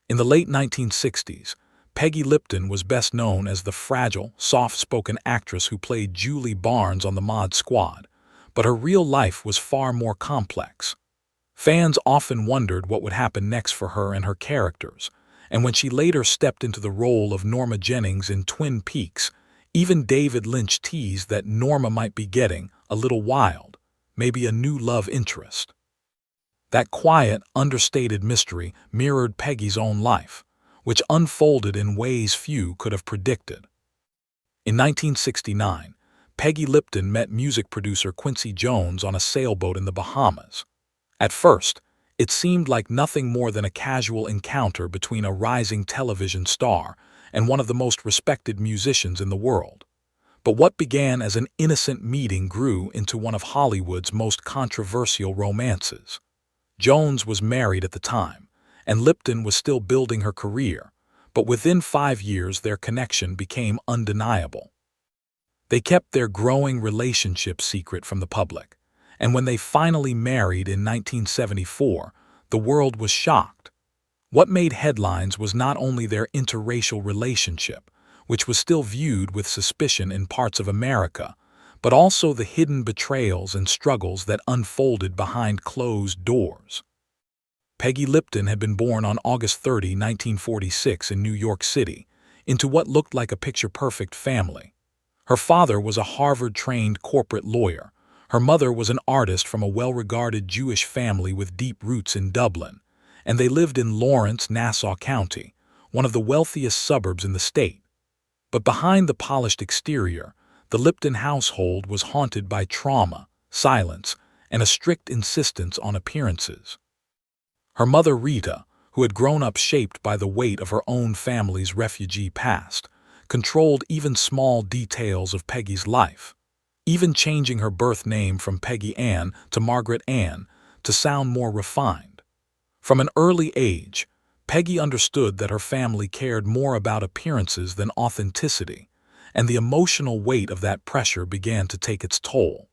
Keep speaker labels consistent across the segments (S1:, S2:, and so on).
S1: In the late 1960s, Peggy Lipton was best known as the fragile, soft-spoken actress who played Julie Barnes on the Mod Squad, but her real life was far more complex. Fans often wondered what would happen next for her and her characters, and when she later stepped into the role of Norma Jennings in Twin Peaks, even David Lynch teased that Norma might be getting a little wild, maybe a new love interest. That quiet, understated mystery mirrored Peggy's own life, which unfolded in ways few could have predicted. In 1969, Peggy Lipton met music producer Quincy Jones on a sailboat in the Bahamas. At first, it seemed like nothing more than a casual encounter between a rising television star and one of the most respected musicians in the world. But what began as an innocent meeting grew into one of Hollywood's most controversial romances. Jones was married at the time, and Lipton was still building her career, but within 5 years their connection became undeniable. They kept their growing relationship secret from the public, and when they finally married in 1974, the world was shocked. What made headlines was not only their interracial relationship, which was still viewed with suspicion in parts of America, but also the hidden betrayals and struggles that unfolded behind closed doors. Peggy Lipton had been born on August 30, 1946 in New York City, into what looked like a picture-perfect family. Her father was a Harvard-trained corporate lawyer. Her mother was an artist from a well-regarded Jewish family with deep roots in Dublin, and they lived in Lawrence, Nassau County, one of the wealthiest suburbs in the state. But behind the polished exterior, the Lipton household was haunted by trauma, silence, and a strict insistence on appearances. Her mother Rita, who had grown up shaped by the weight of her own family's refugee past, controlled even small details of Peggy's life, even changing her birth name from Peggy Ann to Margaret Ann to sound more refined. From an early age, Peggy understood that her family cared more about appearances than authenticity, and the emotional weight of that pressure began to take its toll.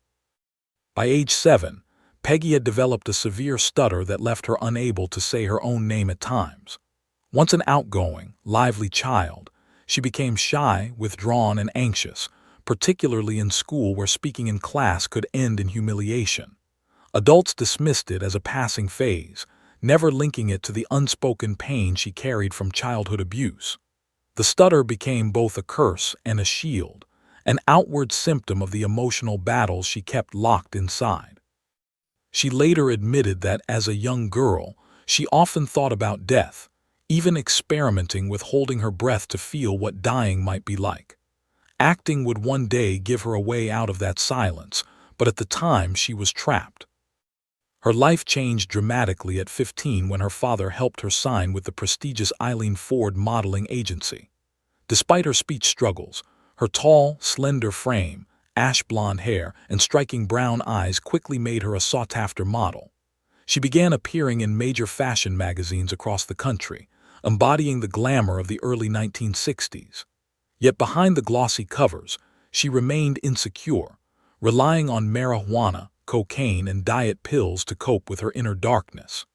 S1: By age 7, Peggy had developed a severe stutter that left her unable to say her own name at times. Once an outgoing, lively child, she became shy, withdrawn, and anxious, particularly in school where speaking in class could end in humiliation. Adults dismissed it as a passing phase, never linking it to the unspoken pain she carried from childhood abuse. The stutter became both a curse and a shield, an outward symptom of the emotional battles she kept locked inside. She later admitted that as a young girl, she often thought about death, even experimenting with holding her breath to feel what dying might be like. Acting would one day give her a way out of that silence, but at the time she was trapped. Her life changed dramatically at 15 when her father helped her sign with the prestigious Eileen Ford modeling agency. Despite her speech struggles, her tall, slender frame, ash blonde hair, and striking brown eyes quickly made her a sought-after model. She began appearing in major fashion magazines across the country, embodying the glamour of the early 1960s. Yet behind the glossy covers, she remained insecure, relying on marijuana, cocaine, and diet pills to cope with her inner darkness.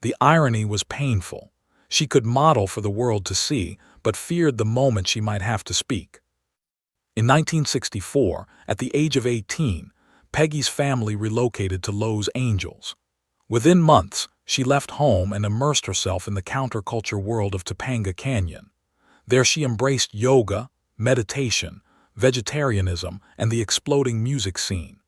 S1: The irony was painful. She could model for the world to see, but feared the moment she might have to speak. In 1964, at the age of 18, Peggy's family relocated to Los Angeles. Within months, she left home and immersed herself in the counterculture world of Topanga Canyon. There she embraced yoga, meditation, vegetarianism, and the exploding music scene.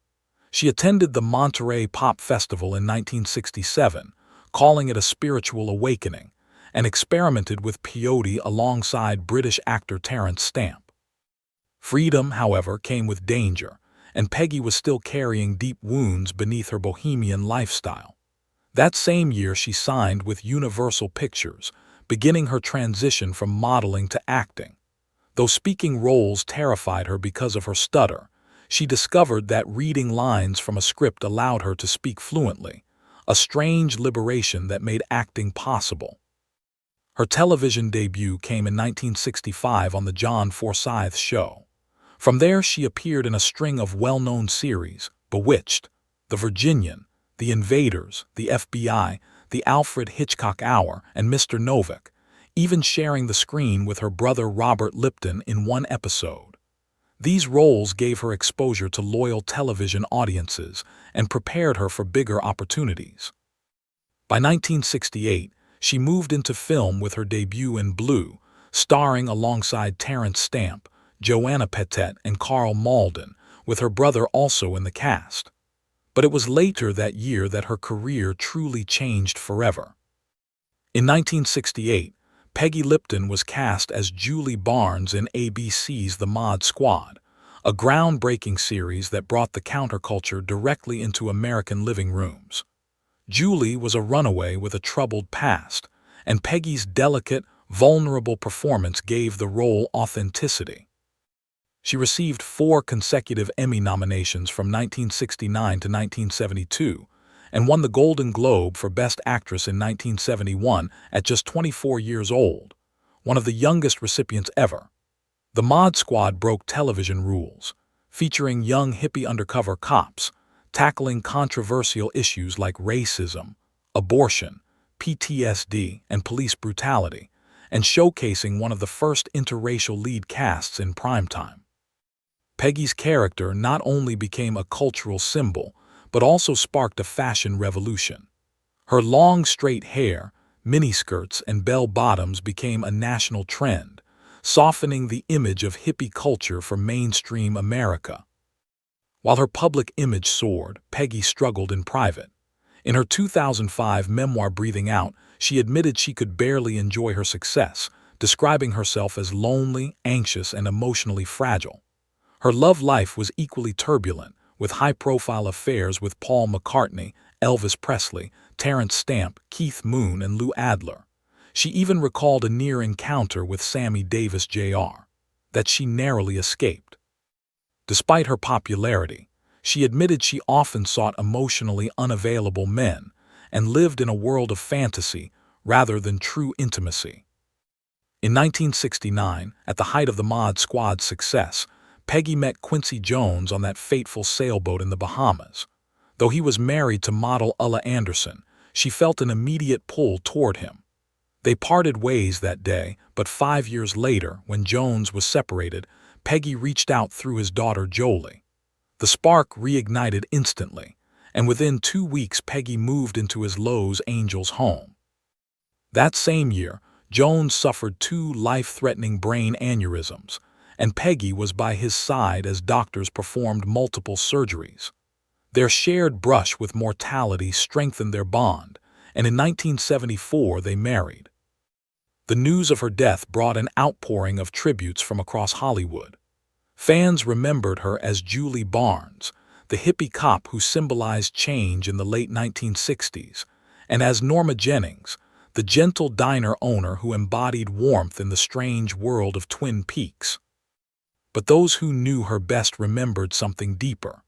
S1: She attended the Monterey Pop Festival in 1967, calling it a spiritual awakening, and experimented with peyote alongside British actor Terence Stamp. Freedom, however, came with danger, and Peggy was still carrying deep wounds beneath her bohemian lifestyle. That same year she signed with Universal Pictures, beginning her transition from modeling to acting. Though speaking roles terrified her because of her stutter, she discovered that reading lines from a script allowed her to speak fluently, a strange liberation that made acting possible. Her television debut came in 1965 on The John Forsythe Show. From there she appeared in a string of well-known series: Bewitched, The Virginian, The Invaders, The FBI, The Alfred Hitchcock Hour, and Mr. Novick, even sharing the screen with her brother Robert Lipton in one episode. These roles gave her exposure to loyal television audiences and prepared her for bigger opportunities. By 1968, she moved into film with her debut in Blue, starring alongside Terence Stamp, Joanna Pettet, and Carl Malden, with her brother also in the cast. But it was later that year that her career truly changed forever. In 1968, Peggy Lipton was cast as Julie Barnes in ABC's The Mod Squad, a groundbreaking series that brought the counterculture directly into American living rooms. Julie was a runaway with a troubled past, and Peggy's delicate, vulnerable performance gave the role authenticity. She received 4 consecutive Emmy nominations from 1969 to 1972 and won the Golden Globe for Best Actress in 1971 at just 24 years old, one of the youngest recipients ever. The Mod Squad broke television rules, featuring young hippie undercover cops, tackling controversial issues like racism, abortion, PTSD, and police brutality, and showcasing one of the first interracial lead casts in primetime. Peggy's character not only became a cultural symbol, but also sparked a fashion revolution. Her long, straight hair, miniskirts, and bell-bottoms became a national trend, softening the image of hippie culture for mainstream America. While her public image soared, Peggy struggled in private. In her 2005 memoir Breathing Out, she admitted she could barely enjoy her success, describing herself as lonely, anxious, and emotionally fragile. Her love life was equally turbulent, with high-profile affairs with Paul McCartney, Elvis Presley, Terence Stamp, Keith Moon, and Lou Adler. She even recalled a near encounter with Sammy Davis Jr. that she narrowly escaped. Despite her popularity, she admitted she often sought emotionally unavailable men and lived in a world of fantasy rather than true intimacy. In 1969, at the height of the Mod Squad's success, Peggy met Quincy Jones on that fateful sailboat in the Bahamas. Though he was married to model Ulla Anderson, she felt an immediate pull toward him. They parted ways that day, but 5 years later, when Jones was separated, Peggy reached out through his daughter Jolie. The spark reignited instantly, and within 2 weeks Peggy moved into his Los Angeles home. That same year, Jones suffered 2 life-threatening brain aneurysms, and Peggy was by his side as doctors performed multiple surgeries. Their shared brush with mortality strengthened their bond, and in 1974 they married. The news of her death brought an outpouring of tributes from across Hollywood. Fans remembered her as Julie Barnes, the hippie cop who symbolized change in the late 1960s, and as Norma Jennings, the gentle diner owner who embodied warmth in the strange world of Twin Peaks. But those who knew her best remembered something deeper.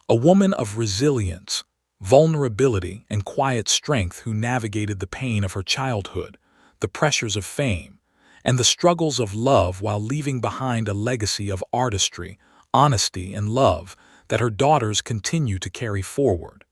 S1: A woman of resilience, vulnerability, and quiet strength who navigated the pain of her childhood, the pressures of fame, and the struggles of love while leaving behind a legacy of artistry, honesty, and love that her daughters continue to carry forward.